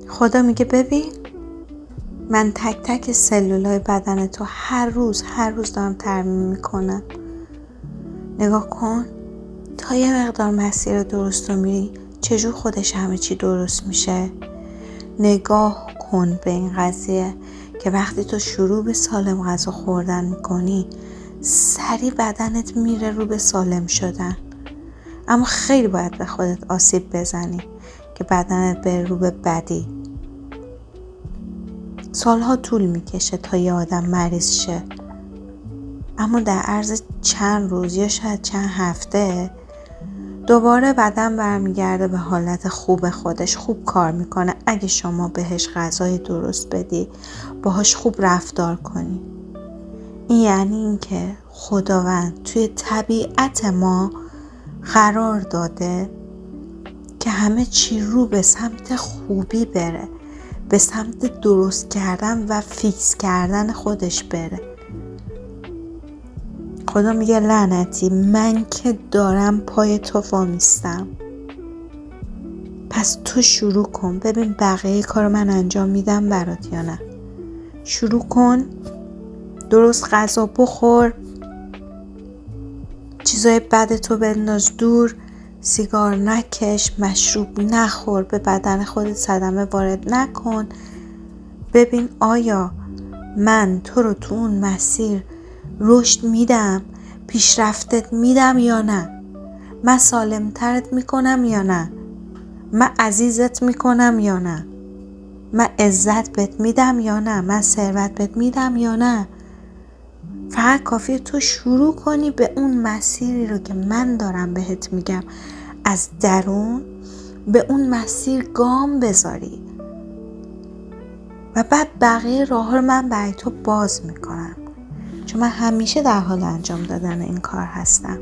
خدا میگه ببین، من تک تک سلولای بدن تو هر روز دارم ترمیم میکنم. نگاه کن تا یه مقدار مسیر درست رو میری چجور خودش همه چی درست میشه. نگاه کن به این قضیه که وقتی تو شروع به سالم غذا خوردن میکنی سریع بدنت میره رو به سالم شدن، اما خیلی باید به خودت آسیب بزنی که بدنت بره رو به بدی. سالها طول میکشه تا یه آدم مریض شه، اما در عرض چند روز یا شاید چند هفته دوباره بدن برمیگرده به حالت خوب خودش، خوب کار میکنه اگه شما بهش غذای درست بدی، باهاش خوب رفتار کنی. این یعنی این که خداوند توی طبیعت ما قرار داده که همه چی رو به سمت خوبی بره، به سمت درست کردن و فیکس کردن خودش بره. خدا میگه لعنتی، من که دارم پای تو وامیستم، پس تو شروع کن ببین بقیه کارو من انجام میدم برات یا نه. شروع کن، درست غذا بخور، چیزای بد تو بنداز دور، سیگار نکش، مشروب نخور، به بدن خودت صدمه وارد نکن. ببین آیا من تو رو تو اون مسیر رشد میدم، پیشرفتت میدم یا نه؟ من سالمترت میکنم یا نه؟ من عزیزت میکنم یا نه؟ من عزت بهت میدم یا نه؟ من ثروت بهت میدم یا نه؟ فقط کافیه تو شروع کنی به اون مسیری رو که من دارم بهت میگم، از درون به اون مسیر گام بذاری و بعد بقیه راه رو من برای تو باز میکنم، چون من همیشه در حال انجام دادن این کار هستم.